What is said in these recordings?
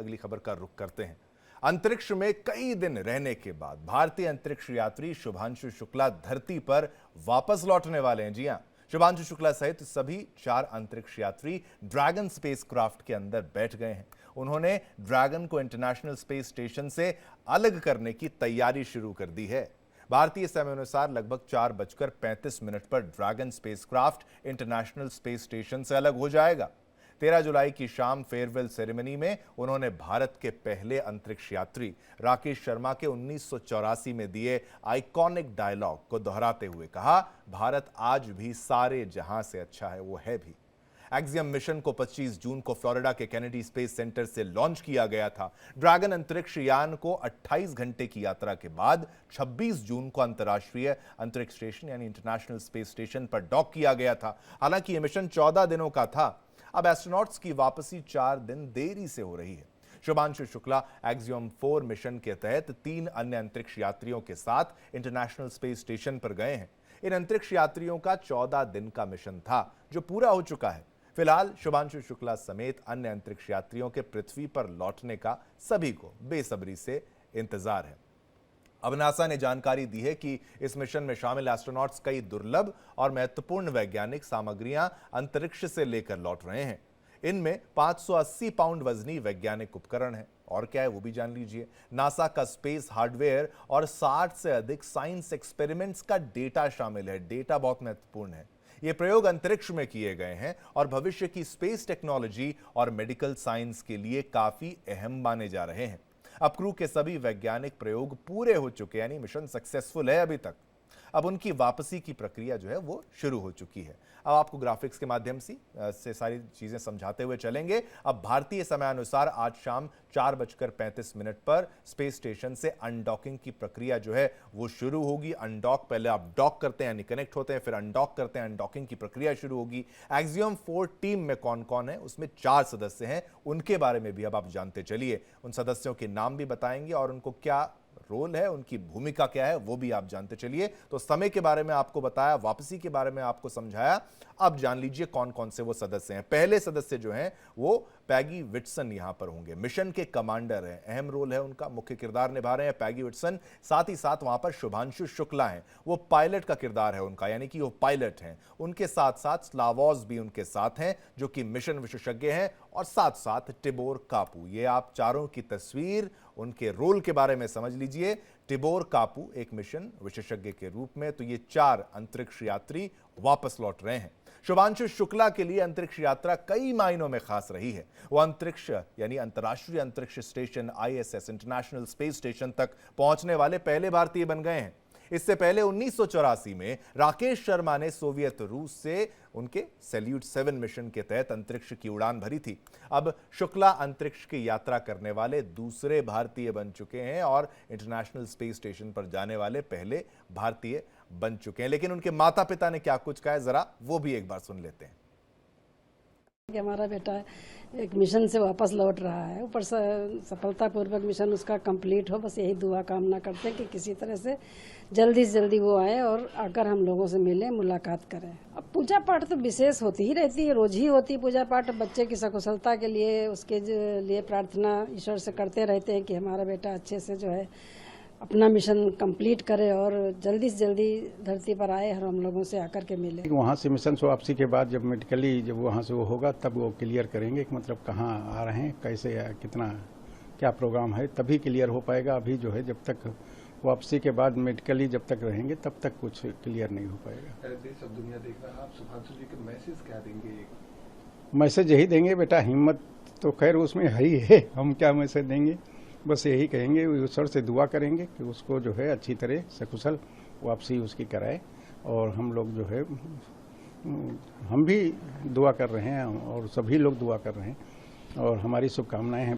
अगली खबर का रुख करते हैं। अंतरिक्ष में कई दिन रहने के बाद भारतीय अंतरिक्ष यात्री शुभांशु शुक्ला धरती पर वापस लौटने वाले हैं। जी हां, शुभांशु शुक्ला सहित सभी 4 अंतरिक्ष यात्री ड्रैगन स्पेसक्राफ्ट के अंदर बैठ गए हैं। उन्होंने ड्रैगन को इंटरनेशनल स्पेस स्टेशन से अलग करने की तैयारी शुरू कर दी है। भारतीय समय अनुसार लगभग 4:35 पर dragon spacecraft international space station से अलग हो जाएगा। 13 जुलाई की शाम फेयरवेल सेरेमनी में उन्होंने भारत के पहले अंतरिक्ष यात्री राकेश शर्मा के 1984 में दिए आइकॉनिक डायलॉग को दोहराते हुए कहा, भारत आज भी सारे जहां से अच्छा है वो है भी। एक्सियम मिशन को 25 जून को फ्लोरिडा के केनेडी स्पेस सेंटर से लॉन्च किया गया था। ड्रैगन अंतरिक्ष यान को 28 घंटे की यात्रा के बाद 26 जून को अंतर्राष्ट्रीय अंतरिक्ष स्टेशन यानी इंटरनेशनल स्पेस स्टेशन पर डॉक किया गया था। हालांकि यह मिशन 14 दिनों का था। अब एस्ट्रोनॉट्स की वापसी 4 दिन देरी से हो रही है। शुभांशु शुक्ला एक्सियम 4 मिशन के तहत 3 अन्य अंतरिक्ष यात्रियों के साथ इंटरनेशनल स्पेस स्टेशन पर गए हैं। इन अंतरिक्ष यात्रियों का 14 दिन का मिशन था जो पूरा हो चुका है। फिलहाल शुभांशु शुक्ला समेत अन्य अंतरिक्ष यात्रियों के पृथ्वी पर लौटने का सभी को बेसब्री से इंतजार है। अब नासा ने जानकारी दी है कि इस मिशन में शामिल एस्ट्रोनॉट्स कई दुर्लभ और महत्वपूर्ण वैज्ञानिक सामग्रियां अंतरिक्ष से लेकर लौट रहे हैं। इनमें 580 पाउंड वजनी वैज्ञानिक उपकरण है। और क्या है वो भी जान लीजिए। नासा का स्पेस हार्डवेयर और 60 से अधिक साइंस एक्सपेरिमेंट्स का डेटा शामिल है। डेटा बहुत महत्वपूर्ण है। ये प्रयोग अंतरिक्ष में किए गए हैं और भविष्य की स्पेस टेक्नोलॉजी और मेडिकल साइंस के लिए काफी अहम माने जा रहे हैं। अब क्रू के सभी वैज्ञानिक प्रयोग पूरे हो चुके हैं, यानी मिशन सक्सेसफुल है अभी तक। अब उनकी वापसी की प्रक्रिया जो है वो शुरू हो चुकी है। अब आपको ग्राफिक्स के माध्यम से सारी चीजें समझाते हुए चलेंगे। अब भारतीय समयानुसार आज शाम 4:35 पर स्पेस स्टेशन से अनडॉकिंग की प्रक्रिया जो है वो शुरू होगी। अनडॉक, पहले आप डॉक करते हैं यानी कनेक्ट होते हैं, फिर अनडॉक करते हैं, अनडॉकिंग की प्रक्रिया शुरू होगी। एक्सियम 4 टीम में कौन कौन है, उसमें 4 सदस्य हैं। उनके बारे में भी अब आप जानते चलिए। उन सदस्यों के नाम भी बताएंगे और उनको क्या रोल है, उनकी भूमिका क्या है, वो भी आप जानते चलिए। तो समय के बारे में आपको बताया, वापसी के बारे में आपको समझाया। अब जान लीजिए कौन कौन से वो सदस्य हैं। पहले सदस्य जो हैं वो पैगी विटसन यहां पर होंगे। मिशन के कमांडर हैं, अहम रोल है उनका, मुख्य किरदार निभा रहे हैं पैगी विटसन। साथ ही साथ वहां पर शुभांशु शुक्ला हैं, वो पायलट का किरदार है उनका, यानी कि वो पायलट हैं। उनके साथ साथ स्लावोज भी उनके साथ हैं जो कि मिशन विशेषज्ञ हैं, और साथ साथ टिबोर कापू। ये आप चारों की तस्वीर, उनके रोल के बारे में समझ लीजिए। टिबोर कापू एक मिशन विशेषज्ञ के रूप में, तो ये 4 अंतरिक्ष यात्री वापस लौट रहे हैं। शुभांशु शुक्ला के लिए अंतरिक्ष यात्रा कई मायनों में खास रही है। वो अंतरिक्ष यानी अंतर्राष्ट्रीय अंतरिक्ष station ISS international space station तक पहुंचने वाले पहले भारतीय बन गए हैं। इससे पहले 1984 में राकेश शर्मा ने सोवियत रूस से उनके सैल्यूट 7 मिशन के तहत अंतरिक्ष की उड़ान भरी थी। अब शुक्ला अंतरिक्ष की यात्रा करने वाले दूसरे भारतीय बन चुके हैं और इंटरनेशनल स्पेस स्टेशन पर जाने वाले पहले भारतीय बन चुके हैं। लेकिन उनके माता पिता ने क्या कुछ कहा है, जरा वो भी एक बार सुन लेते हैं। कि हमारा बेटा एक मिशन से वापस लौट रहा है, ऊपर से सफलतापूर्वक मिशन उसका कंप्लीट हो, बस यही दुआ कामना करते हैं कि किसी तरह से जल्दी वो आए और आकर हम लोगों से मिलें, मुलाकात करें। अब पूजा पाठ तो विशेष होती ही रहती है, रोज ही होती है पूजा पाठ। बच्चे की सकुशलता के लिए, उसके लिए प्रार्थना ईश्वर से करते रहते हैं कि हमारा बेटा अच्छे से जो है अपना मिशन कंप्लीट करे और जल्दी से जल्दी धरती पर आए और हम लोगों से आकर के मिले। वहाँ से मिशन से वापसी के बाद जब मेडिकली जब वहाँ से वो होगा तब वो क्लियर करेंगे कि मतलब कहाँ आ रहे हैं, कैसे कितना क्या प्रोग्राम है, तभी क्लियर हो पाएगा। अभी जो है जब तक वापसी के बाद मेडिकली जब तक रहेंगे तब तक कुछ क्लियर नहीं हो पाएगा। देश अब दुनिया देख रहा है, आप शुभांशु जी को मैसेज क्या देंगे? मैसेज यही देंगे, बेटा हिम्मत तो खैर उसमें है ही है, हम क्या मैसेज देंगे, बस यही कहेंगे, ईश्वर से दुआ करेंगे कि उसको जो है अच्छी तरह सकुशल वापसी उसकी कराए। और हम लोग जो है हम भी दुआ कर रहे हैं और सभी लोग दुआ कर रहे हैं और हमारी शुभकामनाएं हैं।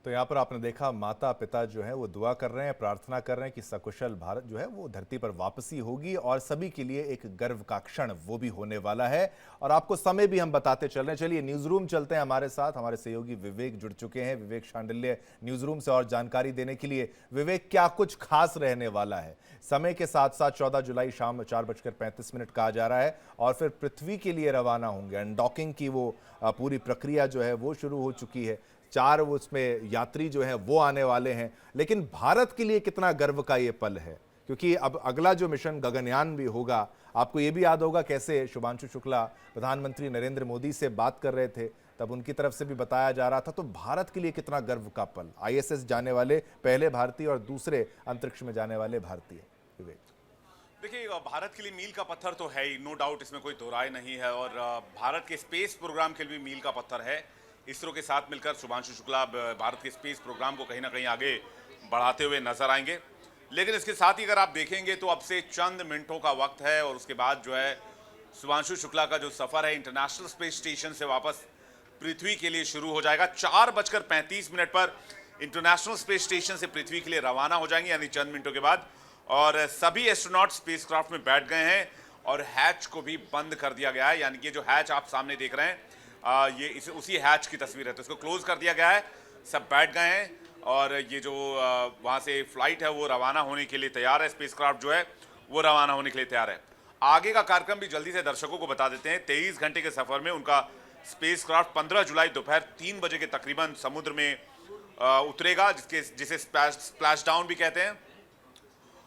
तो यहाँ पर आपने देखा माता पिता जो है वो दुआ कर रहे हैं, प्रार्थना कर रहे हैं कि सकुशल भारत जो है वो धरती पर वापसी होगी और सभी के लिए एक गर्व का क्षण वो भी होने वाला है। और आपको समय भी हम बताते चल रहे हैं। चलिए न्यूज़ रूम चलते हैं, हमारे साथ हमारे सहयोगी विवेक जुड़ चुके हैं। विवेक शांडिल्य न्यूज़ रूम से और जानकारी देने के लिए। विवेक, क्या कुछ खास रहने वाला है? समय के साथ साथ 14 जुलाई शाम 4:35 कहा जा रहा है और फिर पृथ्वी के लिए रवाना होंगे। अनडॉकिंग की वो पूरी प्रक्रिया जो है वो शुरू हो चुकी है। 4 उसमें यात्री जो हैं वो आने वाले हैं। लेकिन भारत के लिए कितना गर्व का ये पल है, क्योंकि अब अगला जो मिशन गगनयान भी होगा। आपको ये भी याद होगा कैसे शुभांशु शुक्ला प्रधानमंत्री नरेंद्र मोदी से बात कर रहे थे, तब उनकी तरफ से भी बताया जा रहा था। तो भारत के लिए कितना गर्व का पल, ISS जाने वाले पहले भारतीय और दूसरे अंतरिक्ष में जाने वाले भारतीय। विवेक, देखिए, भारत के लिए मील का पत्थर तो है ही, नो डाउट, इसमें कोई दो राय नहीं है। और भारत के स्पेस प्रोग्राम के लिए भी मील का पत्थर है। इसरो के साथ मिलकर शुभांशु शुक्ला भारत के स्पेस प्रोग्राम को कहीं ना कहीं आगे बढ़ाते हुए नजर आएंगे। लेकिन इसके साथ ही अगर आप देखेंगे तो अब से चंद मिनटों का वक्त है और उसके बाद जो है शुभांशु शुक्ला का जो सफर है इंटरनेशनल स्पेस स्टेशन से वापस पृथ्वी के लिए शुरू हो जाएगा। 4:35 पर इंटरनेशनल स्पेस स्टेशन से पृथ्वी के लिए रवाना हो जाएंगे, यानी चंद मिनटों के बाद। और सभी एस्ट्रोनॉट स्पेसक्राफ्ट में बैठ गए हैं और हैच को भी बंद कर दिया गया है। यानी कि जो हैच आप सामने देख रहे हैं, ये उसी हैच की तस्वीर है, तो इसको क्लोज कर दिया गया है। सब बैठ गए हैं और ये जो वहाँ से फ्लाइट है वो रवाना होने के लिए तैयार है। स्पेसक्राफ्ट जो है वो रवाना होने के लिए तैयार है। आगे का कार्यक्रम भी जल्दी से दर्शकों को बता देते हैं। 23 घंटे के सफर में उनका स्पेसक्राफ्ट 15 जुलाई दोपहर 3 बजे के तकरीबन समुद्र में उतरेगा, जिसे स्प्लैश डाउन भी कहते हैं।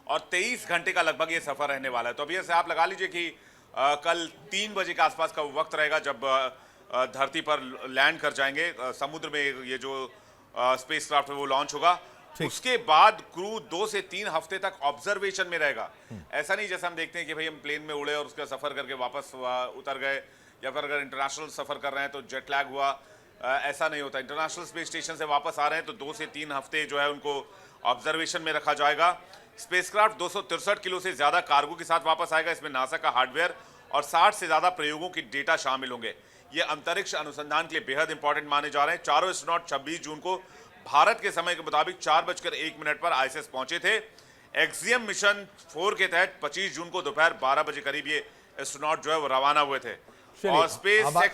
और 23 घंटे का लगभग ये सफर रहने वाला है। तो अभी ऐसे आप लगा लीजिए कि कल 3 बजे के आसपास का वक्त रहेगा जब धरती पर लैंड कर जाएंगे। समुद्र में ये जो स्पेसक्राफ्ट है वो लॉन्च होगा। उसके बाद क्रू 2 से 3 हफ्ते तक ऑब्जर्वेशन में रहेगा। ऐसा नहीं जैसा हम देखते हैं कि भाई हम प्लेन में उड़े और उसका सफर करके वापस उतर गए, या फिर अगर इंटरनेशनल सफर कर रहे हैं तो जेट लैग हुआ। ऐसा नहीं होता। इंटरनेशनल स्पेस स्टेशन से वापस आ रहे हैं तो 2 से 3 हफ्ते जो है उनको ऑब्जर्वेशन में रखा जाएगा। स्पेसक्राफ्ट 263 किलो से ज्यादा कार्गो के साथ वापस आएगा। इसमें नासा का हार्डवेयर और 60 से ज्यादा प्रयोगों की डेटा शामिल होंगे। ये अंतरिक्ष अनुसंधान के लिए बेहद इंपॉर्टेंट माने जा रहे हैं। चारों एस्ट्रोनॉट 26 जून को भारत के समय के मुताबिक 4:01 पर ISS पहुंचे थे। एक्सियम मिशन 4 के तहत 25 जून को दोपहर 12 बजे करीब ये एस्ट्रोनॉट जो है वो रवाना हुए थे। और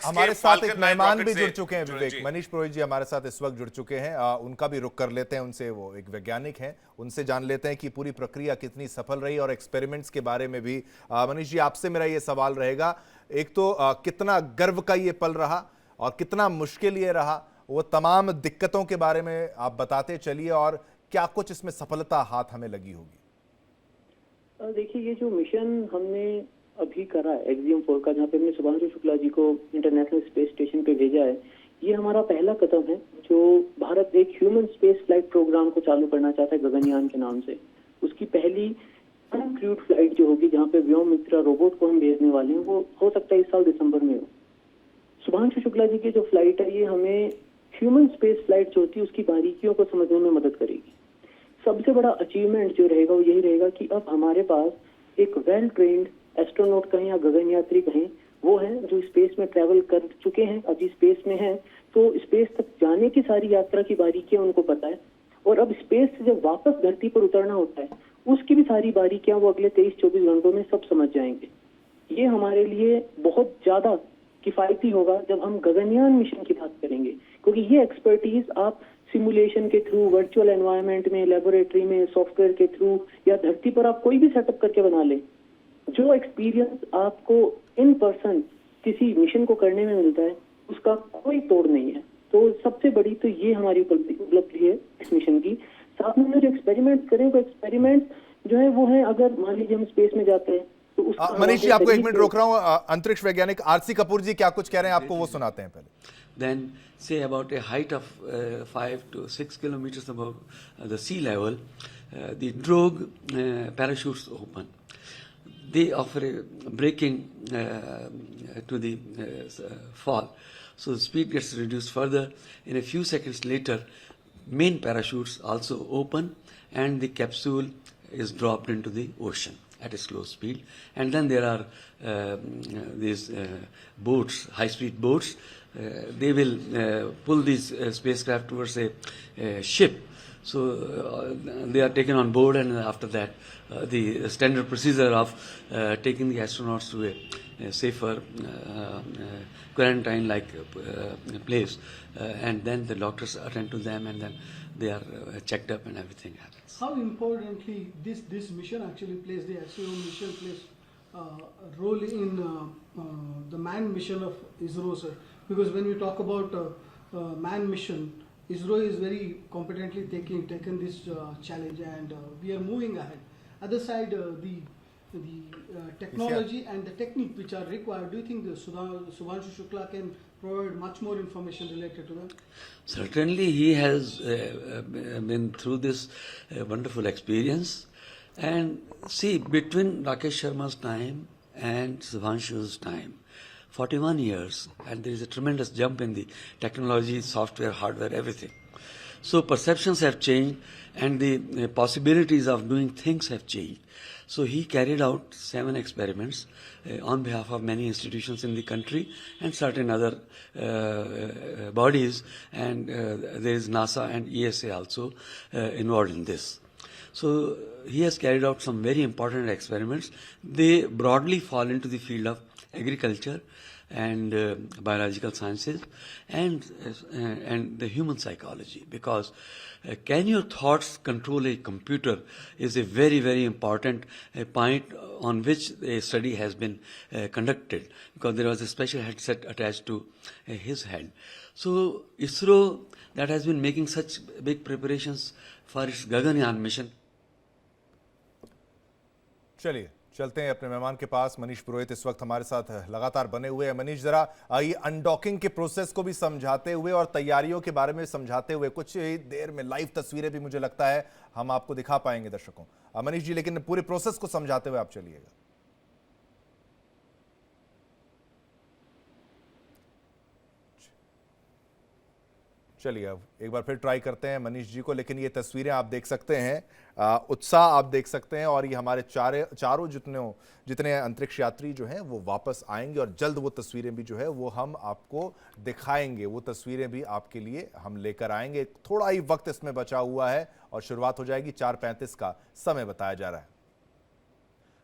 हमारे साथ एक मेहमान भी जुड़ चुके हैं विवेक। मनीष पुरोहित जी हमारे साथ इस वक्त जुड़ चुके हैं। उनका भी रुख कर लेते हैं उनसे। वो एक वैज्ञानिक हैं, उनसे जान लेते हैं कि पूरी प्रक्रिया कितनी सफल रही और एक्सपेरिमेंट्स के बारे में भी। मनीष जी, आपसे मेरा ये सवाल रहेगा, एक तो कितना गर्व का ये पल रहा और कितना मुश्किल ये रहा, वो तमाम दिक्कतों के बारे में आप बताते चलिए और क्या कुछ इसमें सफलता हाथ हमें लगी होगी। देखिए, ये जो मिशन हमने अभी करा है एक्सियम 4 का, जहाँ पे हमने शुभांशु शुक्ला जी को इंटरनेशनल स्पेस स्टेशन पे भेजा है, ये हमारा पहला कदम है। जो भारत एक ह्यूमन स्पेस फ्लाइट प्रोग्राम को चालू करना चाहता है गगनयान के नाम से, उसकी पहली अनक्रूड फ्लाइट जो होगी, जहाँ पे व्योम मित्रा रोबोट को हम भेजने वाले हैं, वो हो सकता है इस साल दिसंबर में हो। शुभांशु शुक्ला जी की जो फ्लाइट है, ये हमें ह्यूमन स्पेस फ्लाइट जो होती है उसकी बारीकियों को समझने में मदद करेगी। सबसे बड़ा अचीवमेंट जो रहेगा वो यही रहेगा कि अब हमारे पास एक वेल ट्रेन्ड एस्ट्रोनॉट कहें या गगन यात्री कहें, वो है जो स्पेस में ट्रैवल कर चुके हैं, अभी स्पेस में हैं, तो स्पेस तक जाने की सारी यात्रा की बारीकियां उनको पता है। और अब स्पेस से जब वापस धरती पर उतरना होता है, उसकी भी सारी बारीकियां वो अगले 23-24 घंटों में सब समझ जाएंगे। ये हमारे लिए बहुत ज्यादा किफायती होगा जब हम गगनयान मिशन की बात करेंगे, क्योंकि ये एक्सपर्टीज आप सिमुलेशन के थ्रू, वर्चुअल एनवायरनमेंट में, लेबोरेटरी में, सॉफ्टवेयर के थ्रू या धरती पर आप कोई भी सेटअप करके बना ले, जो एक्सपीरियंस आपको इन पर्सन किसी मिशन को करने में मिलता है उसका कोई तोड़ नहीं है। तो सबसे बड़ी तो ये हमारी उपलब्धि है इस मिशन की। साथ में जो एक्सपेरिमेंट करें, वो एक्सपेरिमेंट जो है वो है, अगर मान लीजिए हम स्पेस में जाते हैं तो मनीष जी, आपको 1 मिनट रोक रहा हूँ। अंतरिक्ष वैज्ञानिक आरसी कपूर जी क्या कुछ कह रहे हैं, आपको वो सुनाते हैं पहले। Then say about a height of 5 to 6 kilometers above the sea level, the drogue parachutes open. They offer a braking to the fall, so the speed gets reduced further. In a few seconds later, main parachutes also open and the capsule is dropped into the ocean at a slow speed. And then there are these boats, high-speed boats, they will pull these spacecraft towards a ship. So they are taken on board, and after that, the standard procedure of taking the astronauts to a safer quarantine-like place, and then the doctors attend to them, and then they are checked up, and everything happens. How importantly this mission actually plays, the SEO mission plays a role in the manned mission of ISRO, sir? Because when we talk about manned mission, ISRO is very competently taken this challenge, and we are moving ahead. Other side, the technology and the technique which are required, do you think the Shubhanshu Shukla can provide much more information related to them? Certainly, he has been through this wonderful experience. And see, between Rakesh Sharma's time and Shubhanshu's time, 41 years, and there is a tremendous jump in the technology, software, hardware, everything. So perceptions have changed, and the possibilities of doing things have changed. So he carried out 7 experiments on behalf of many institutions in the country and certain other bodies, and there is NASA and ESA also involved in this. So he has carried out some very important experiments. They broadly fall into the field of agriculture and biological sciences and the human psychology, because can your thoughts control a computer is a very, very important point on which a study has been conducted, because there was a special headset attached to his head. So ISRO, that has been making such big preparations for its Gaganyaan mission. चलिए चलते हैं अपने मेहमान के पास। मनीष पुरोहित इस वक्त हमारे साथ लगातार बने हुए हैं। मनीष, जरा ये अनडॉकिंग के प्रोसेस को भी समझाते हुए और तैयारियों के बारे में समझाते हुए, कुछ ही देर में लाइव तस्वीरें भी मुझे लगता है हम आपको दिखा पाएंगे दर्शकों। मनीष जी, लेकिन पूरे प्रोसेस को समझाते हुए आप चलिएगा। चलिए अब एक बार फिर ट्राई करते हैं मनीष जी को, लेकिन ये तस्वीरें आप देख सकते हैं, उत्साह आप देख सकते हैं, और ये हमारे चारों जितने अंतरिक्ष यात्री जो हैं वो वापस आएंगे, और जल्द वो तस्वीरें भी जो है वो हम आपको दिखाएंगे। वो तस्वीरें भी आपके लिए हम लेकर आएंगे। थोड़ा ही वक्त इसमें बचा हुआ है और शुरुआत हो जाएगी। 4:35 का समय बताया जा रहा है।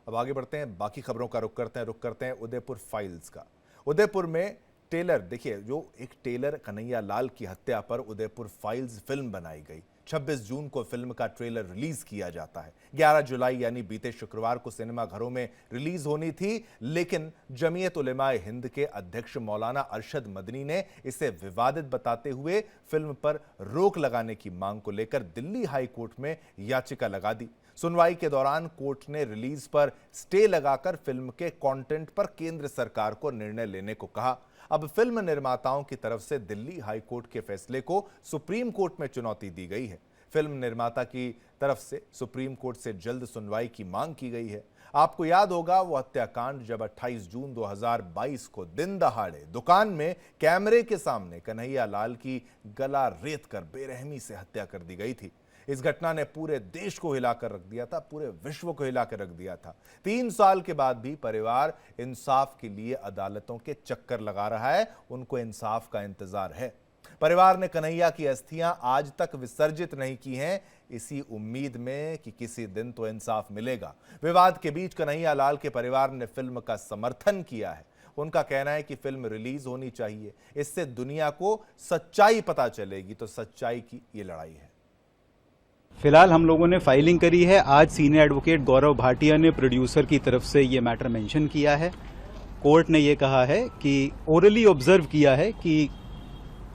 अब आगे बढ़ते हैं, बाकी खबरों का रुख करते हैं उदयपुर फाइल्स का। उदयपुर में टेलर, देखिए, जो एक टेलर कन्हैया लाल की हत्या पर उदयपुर फाइल्स फिल्म बनाई गई। 26 जून को फिल्म का ट्रेलर रिलीज किया जाता है। 11 जुलाई यानी बीते शुक्रवार को सिनेमा घरों में रिलीज होनी थी, लेकिन जमीयत उलेमाए हिंद के अध्यक्ष मौलाना अरशद मदनी ने इसे विवादित बताते हुए फिल्म पर रोक लगाने की मांग को लेकर दिल्ली हाई कोर्ट में याचिका लगा दी। सुनवाई के दौरान कोर्ट ने रिलीज पर स्टे लगाकर फिल्म के कंटेंट पर केंद्र सरकार को निर्णय लेने को कहा। अब फिल्म निर्माताओं की तरफ से दिल्ली हाई कोर्ट के फैसले को सुप्रीम कोर्ट में चुनौती दी गई है। फिल्म निर्माता की तरफ से सुप्रीम कोर्ट से जल्द सुनवाई की मांग की गई है। आपको याद होगा वो हत्याकांड जब 28 जून 2022 को दिन दहाड़े दुकान में कैमरे के सामने कन्हैया लाल की गला रेत कर बेरहमी से हत्या कर दी गई थी। इस घटना ने पूरे देश को हिलाकर रख दिया था, पूरे विश्व को हिलाकर रख दिया था। 3 साल के बाद भी परिवार इंसाफ के लिए अदालतों के चक्कर लगा रहा है। उनको इंसाफ का इंतजार है। परिवार ने कन्हैया की अस्थियां आज तक विसर्जित नहीं की हैं, इसी उम्मीद में कि किसी दिन तो इंसाफ मिलेगा। विवाद के बीच कन्हैया लाल के परिवार ने फिल्म का समर्थन किया है। उनका कहना है कि फिल्म रिलीज होनी चाहिए, इससे दुनिया को सच्चाई पता चलेगी। तो सच्चाई की ये लड़ाई है। फिलहाल हम लोगों ने फाइलिंग करी है। आज सीनियर एडवोकेट गौरव भाटिया ने प्रोड्यूसर की तरफ से ये मैटर मेंशन किया है। कोर्ट ने ये कहा है कि ओरली ऑब्जर्व किया है कि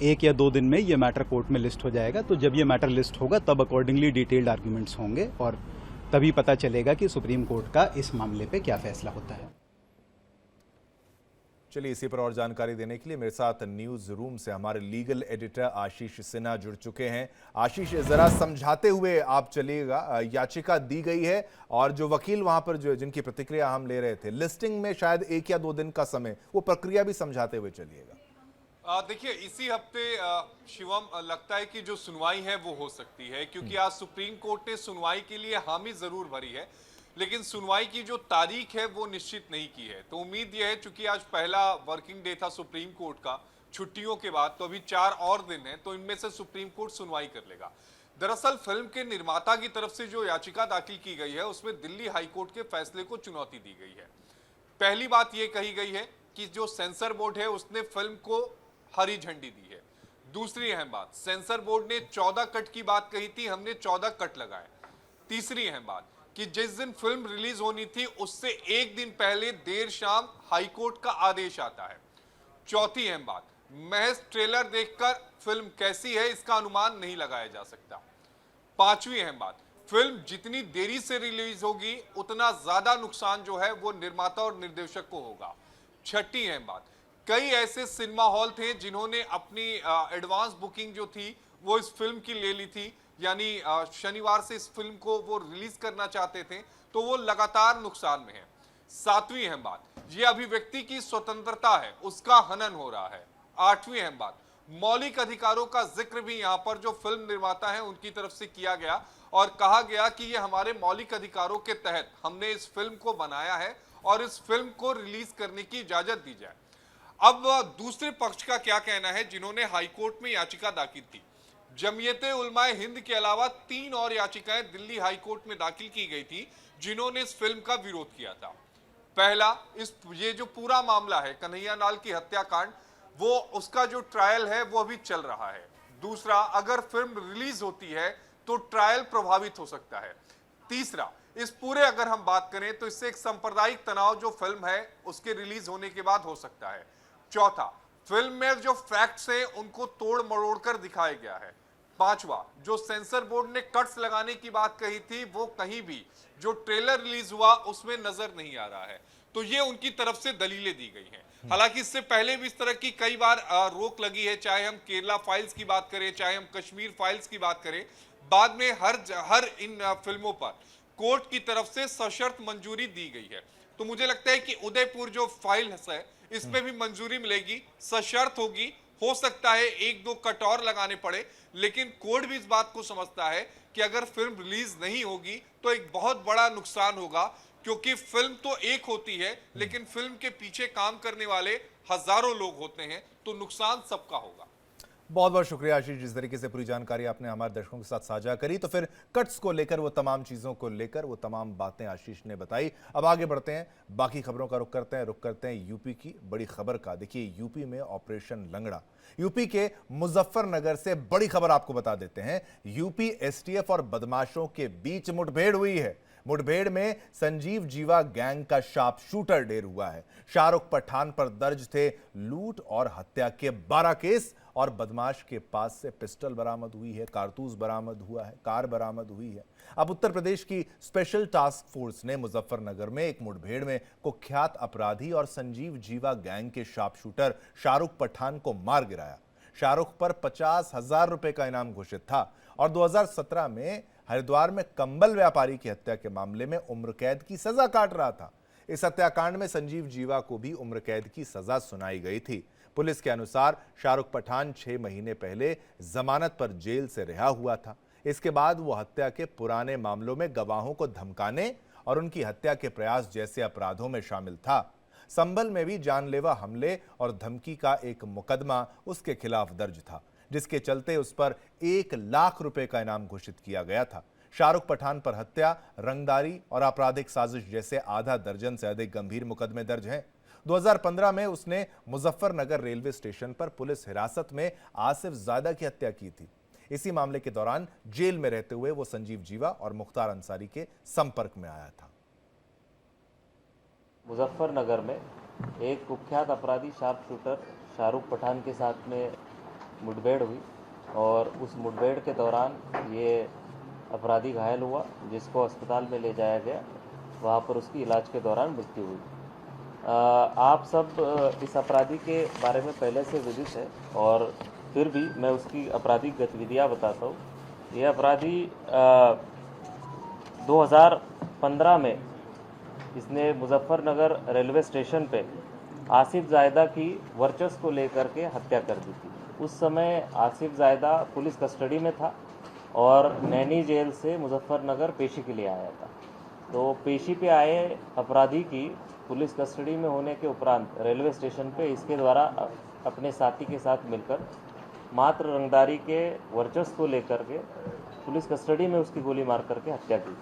1 या 2 दिन में ये मैटर कोर्ट में लिस्ट हो जाएगा। तो जब ये मैटर लिस्ट होगा तब अकॉर्डिंगली डिटेल्ड आर्ग्यूमेंट्स होंगे और तभी पता चलेगा कि सुप्रीम कोर्ट का इस मामले पे क्या फैसला होता है। चलिए, इसी पर और जानकारी देने के लिए मेरे साथ न्यूज रूम से हमारे लीगल एडिटर आशीष सिन्हा जुड़ चुके हैं। आशीष, जरा समझाते हुए आप चलिएगा। याचिका दी गई है और जो वकील वहां पर जो जिनकी प्रतिक्रिया हम ले रहे थे, लिस्टिंग में शायद 1 या 2 दिन का समय, वो प्रक्रिया भी समझाते हुए चलिएगा। देखिए, इसी हफ्ते शिवम लगता है कि जो सुनवाई है वो हो सकती है, क्योंकि आज सुप्रीम कोर्ट ने सुनवाई के लिए हामी जरूर भरी है, लेकिन सुनवाई की जो तारीख है वो निश्चित नहीं की है। तो उम्मीद यह है, चूंकि आज पहला वर्किंग डे था सुप्रीम कोर्ट का, छुट्टियों के बाद, तो अभी 4 और दिन हैं, तो इनमें से सुप्रीम कोर्ट सुनवाई कर लेगा। दरअसल फिल्म के निर्माता की तरफ से जो याचिका दाखिल की गई है उसमें दिल्ली हाईकोर्ट के फैसले को चुनौती दी गई है। पहली बात यह कही गई है कि जो सेंसर बोर्ड है उसने फिल्म को हरी झंडी दी है। दूसरी अहम बात, सेंसर बोर्ड ने 14 कट की बात कही थी, हमने 14 कट लगाए। तीसरी अहम बात कि जिस दिन फिल्म रिलीज होनी थी उससे एक दिन पहले देर शाम हाईकोर्ट का आदेश आता है। चौथी अहम बात, महज ट्रेलर देखकर फिल्म कैसी है इसका अनुमान नहीं लगाया जा सकता। पांचवी अहम बात, फिल्म जितनी देरी से रिलीज होगी उतना ज्यादा नुकसान जो है वो निर्माता और निर्देशक को होगा। छठी अहम बात, कई ऐसे सिनेमा हॉल थे जिन्होंने अपनी एडवांस बुकिंग जो थी वो इस फिल्म की ले ली थी, यानी शनिवार से इस फिल्म को वो रिलीज करना चाहते थे, तो वो लगातार नुकसान में है। सातवीं अहम बात, ये अभिव्यक्ति की स्वतंत्रता है उसका हनन हो रहा है। आठवीं अहम बात, मौलिक अधिकारों का जिक्र भी यहाँ पर जो फिल्म निर्माता है उनकी तरफ से किया गया और कहा गया कि ये हमारे मौलिक अधिकारों के तहत हमने इस फिल्म को बनाया है और इस फिल्म को रिलीज करने की इजाजत दी जाए। अब दूसरे पक्ष का क्या कहना है जिन्होंने हाईकोर्ट में याचिका दाखिल की। जमीयते उलमाए हिंद के अलावा 3 और याचिकाएं दिल्ली हाईकोर्ट में दाखिल की गई थी जिन्होंने इस फिल्म का विरोध किया था। पहला, ये जो पूरा मामला है कन्हैया लाल की हत्याकांड, वो उसका जो ट्रायल है वो अभी चल रहा है। दूसरा, अगर फिल्म रिलीज होती है तो ट्रायल प्रभावित हो सकता है। तीसरा, इस पूरे अगर हम बात करें तो इससे एक सांप्रदायिक तनाव जो फिल्म है उसके रिलीज होने के बाद हो सकता है। चौथा, फिल्म में जो फैक्ट्स हैं उनको तोड़ मरोड़ कर दिखाया गया है। पांचवा, जो सेंसर बोर्ड ने कट्स लगाने की बात कही थी वो कहीं भी जो ट्रेलर रिलीज हुआ उसमें नजर नहीं आ रहा है। तो ये उनकी तरफ से दलीलें दी गई हैं। हालांकि इससे पहले भी इस तरह की कई बार रोक लगी है, चाहे हम केरला फाइल्स की बात करें, चाहे हम कश्मीर फाइल्स की बात करें। बाद में हर इन फिल्मों पर कोर्ट की तरफ से सशर्त मंजूरी दी गई है। तो मुझे लगता है कि उदयपुर जो फाइल है इसमें भी मंजूरी मिलेगी, सशर्त होगी। हो सकता है 1-2 कट और लगाने पड़े, लेकिन कोर्ट भी इस बात को समझता है कि अगर फिल्म रिलीज नहीं होगी तो एक बहुत बड़ा नुकसान होगा, क्योंकि फिल्म तो एक होती है लेकिन फिल्म के पीछे काम करने वाले हजारों लोग होते हैं, तो नुकसान सबका होगा। बहुत बहुत शुक्रिया आशीष, जिस तरीके से पूरी जानकारी आपने हमारे दर्शकों के साथ साझा करी। तो फिर कट्स को लेकर, वो तमाम चीज़ों को लेकर, वो तमाम बातें आशीष ने बताई। अब आगे बढ़ते हैं, बाकी खबरों का रुख करते हैं यूपी की बड़ी खबर का। देखिए, यूपी में ऑपरेशन लंगड़ा, यूपी के मुजफ्फरनगर से बड़ी खबर आपको बता देते हैं। यूपी एसटीएफ और बदमाशों के बीच मुठभेड़ हुई है। मुठभेड़ में संजीव जीवा गैंग का शार्प शूटर ढेर हुआ है। शाहरुख पठान पर दर्ज थे लूट और हत्या के 12 केस और बदमाश के पास से पिस्टल बरामद हुई है, कारतूस बरामद हुआ है, कार बरामद हुई है। अब उत्तर प्रदेश की स्पेशल टास्क फोर्स ने मुजफ्फरनगर में एक मुठभेड़ में कुख्यात अपराधी और संजीव जीवा गैंग के शार्प शूटर शाहरुख पठान को मार गिराया। शाहरुख पर 50,000 रुपए का इनाम घोषित था और 2017 में हरिद्वार में कंबल व्यापारी की हत्या के मामले में उम्र कैद की सजा काट रहा था। इस हत्याकांड में संजीव जीवा को भी उम्र कैद की सजा सुनाई गई थी। पुलिस के अनुसार शाहरुख पठान 6 महीने पहले जमानत पर जेल से रिहा हुआ था। इसके बाद वो हत्या के पुराने मामलों में गवाहों को धमकाने और उनकी हत्या के प्रयास जैसे अपराधों में शामिल था। संभल में भी जानलेवा हमले और धमकी का एक मुकदमा उसके खिलाफ दर्ज था, जिसके चलते उस पर 1 लाख रुपए का इनाम घोषित किया गया था। शाहरुख पठान पर हत्या, रंगदारी और आपराधिक साजिश जैसे आधा दर्जन से अधिक गंभीर मुकदमे दर्ज हैं। 2015 में उसने मुजफ्फरनगर रेलवे स्टेशन पर पुलिस हिरासत में आसिफ ज़ादा की हत्या की थी। इसी मामले के दौरान जेल में रहते हुए वो संजीव जीवा और मुख्तार अंसारी के संपर्क में आया था। मुजफ्फरनगर में एक कुख्यात अपराधी शार्प शूटर शाहरुख पठान के साथ में मुठभेड़ हुई और उस मुठभेड़ के दौरान ये अपराधी घायल हुआ, जिसको अस्पताल में ले जाया गया। वहाँ पर उसकी इलाज के दौरान मृत्यु हुई। आप सब इस अपराधी के बारे में पहले से विदित है और फिर भी मैं उसकी आपराधिक गतिविधियाँ बताता हूँ। ये अपराधी 2015 में इसने मुजफ्फरनगर रेलवे स्टेशन पे आसिफ ज़ायदा की वर्चस्व को लेकर के हत्या कर दी थी। उस समय आसिफ ज़ायदा पुलिस कस्टडी में था और नैनी जेल से मुजफ्फरनगर पेशी के लिए आया था। तो पेशी पे आए अपराधी की पुलिस कस्टडी में होने के उपरांत रेलवे स्टेशन पे इसके द्वारा अपने साथी के साथ मिलकर मात्र रंगदारी के वर्चस्व को लेकर के पुलिस कस्टडी में उसकी गोली मार करके हत्या की।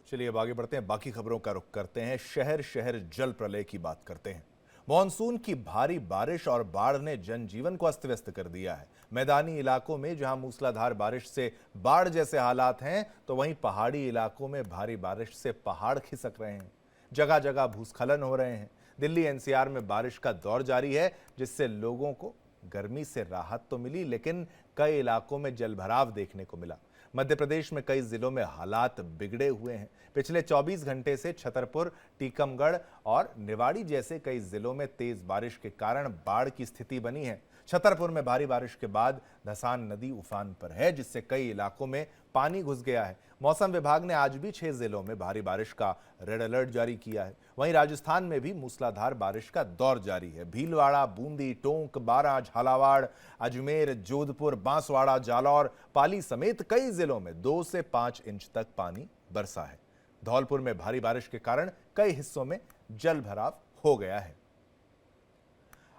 चलिए अब आगे बढ़ते हैं, बाकी खबरों का रुख करते हैं। शहर शहर जल प्रलय की बात करते हैं। मॉनसून की भारी बारिश और बाढ़ ने जनजीवन को अस्त व्यस्त कर दिया है। मैदानी इलाकों में जहां मूसलाधार बारिश से बाढ़ जैसे हालात हैं, तो वहीं पहाड़ी इलाकों में भारी बारिश से पहाड़ खिसक रहे हैं। जगह जगह भूस्खलन हो रहे हैं। दिल्ली एनसीआर में बारिश का दौर जारी है, जिससे लोगों को गर्मी से राहत तो मिली, लेकिन कई इलाकों में जलभराव देखने को मिला। मध्य प्रदेश में कई जिलों में हालात बिगड़े हुए हैं। पिछले 24 घंटे से छतरपुर, टीकमगढ़ और निवाड़ी जैसे कई जिलों में तेज बारिश के कारण बाढ़ की स्थिति बनी है। छतरपुर में भारी बारिश के बाद धसान नदी उफान पर है, जिससे कई इलाकों में पानी घुस गया है। मौसम विभाग ने आज भी 6 जिलों में भारी बारिश का रेड अलर्ट जारी किया है। वहीं राजस्थान में भी मूसलाधार बारिश का दौर जारी है। भीलवाड़ा, बूंदी, टोंक, बारां, झालावाड़, अजमेर, जोधपुर, बांसवाड़ा, जालौर, पाली समेत कई जिलों में 2 से 5 इंच तक पानी बरसा है। धौलपुर में भारी बारिश के कारण कई हिस्सों में जल भराव हो गया है।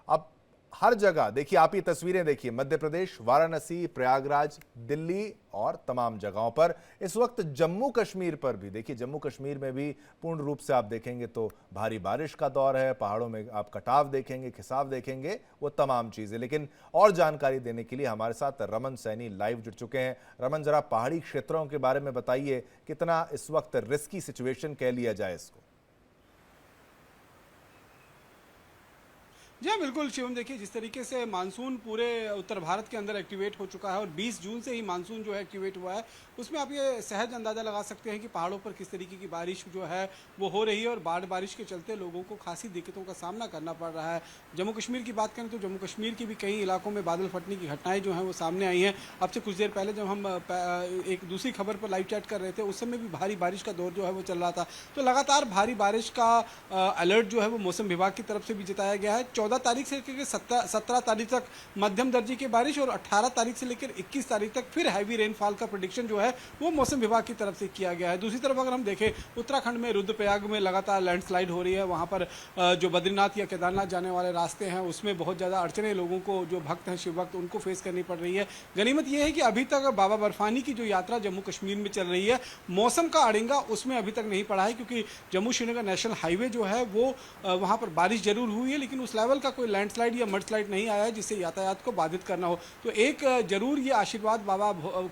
अब हर जगह देखिए, आप ये तस्वीरें देखिए, मध्य प्रदेश, वाराणसी, प्रयागराज, दिल्ली और तमाम जगहों पर। इस वक्त जम्मू कश्मीर पर भी देखिए, जम्मू कश्मीर में भी पूर्ण रूप से आप देखेंगे तो भारी बारिश का दौर है। पहाड़ों में आप कटाव देखेंगे, खिसाव देखेंगे, वो तमाम चीजें। लेकिन और जानकारी देने के लिए हमारे साथ रमन सैनी लाइव जुड़ चुके हैं। रमन, जरा पहाड़ी क्षेत्रों के बारे में बताइए, कितना इस वक्त रिस्की सिचुएशन कह लिया जाए इसको? जी हाँ, बिल्कुल शिवम, देखिए जिस तरीके से मानसून पूरे उत्तर भारत के अंदर एक्टिवेट हो चुका है और 20 जून से ही मानसून जो है एक्टिवेट हुआ है, उसमें आप ये सहज अंदाज़ा लगा सकते हैं कि पहाड़ों पर किस तरीके की बारिश जो है वो हो रही है और बारिश के चलते लोगों को खासी दिक्कतों का सामना करना पड़ रहा है। जम्मू कश्मीर की बात करें तो जम्मू कश्मीर की भी कई इलाकों में बादल फटने की घटनाएँ जो हैं वो सामने आई हैं। अब से कुछ देर पहले जब हम एक दूसरी खबर पर लाइव चैट कर रहे थे, उस समय भी भारी बारिश का दौर जो है वो चल रहा था। तो लगातार भारी बारिश का अलर्ट जो है वो मौसम विभाग की तरफ से भी जताया गया है। 14 तारीख से लेकर 17 तारीख तक मध्यम दर्जे की बारिश और 18 तारीख से लेकर 21 तारीख तक फिर हैवी रेनफॉल का प्रेडिक्शन जो है वो मौसम विभाग की तरफ से किया गया है। दूसरी तरफ अगर हम देखें, उत्तराखंड में रुद्रप्रयाग में लगातार लैंडस्लाइड हो रही है। वहाँ पर जो बद्रीनाथ या केदारनाथ जाने वाले रास्ते हैं उसमें बहुत ज़्यादा अड़चने लोगों को, जो भक्त हैं, शिव भक्त, उनको फेस करनी पड़ रही है। गनीमत यह है कि अभी तक बाबा बर्फानी की जो यात्रा जम्मू कश्मीर में चल रही है, मौसम का अड़ंगा उसमें अभी तक नहीं पड़ा है, क्योंकि जम्मू श्रीनगर नेशनल हाईवे जो है वो वहाँ पर बारिश जरूर हुई है, लेकिन उस लेवल का कोई लैंडस्लाइड या मडस्लाइड नहीं आया है जिससे यातायात को बाधित करना हो। तो एक जरूर ये आशीर्वाद बाबा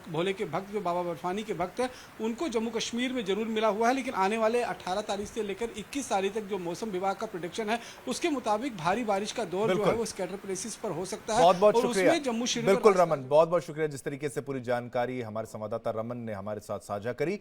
भोले के भक्त, जो बाबा बर्फानी के भक्त हैं, उनको जम्मू कश्मीर में जरूर मिला हुआ है। लेकिन आने वाले 18 तारीख से लेकर 21 तारीख तक जो मौसम विभाग का प्रेडिक्शन है उसके मुताबिक भारी बारिश का दौर जो है वो स्कैटर प्लेसेस पर हो सकता है। बहुत शुक्रिया। जम्मू श्रीनगर, बिल्कुल रमन, बहुत शुक्रिया जिस तरीके से पूरी जानकारी हमारे संवाददाता रमन ने हमारे साथ साझा करी।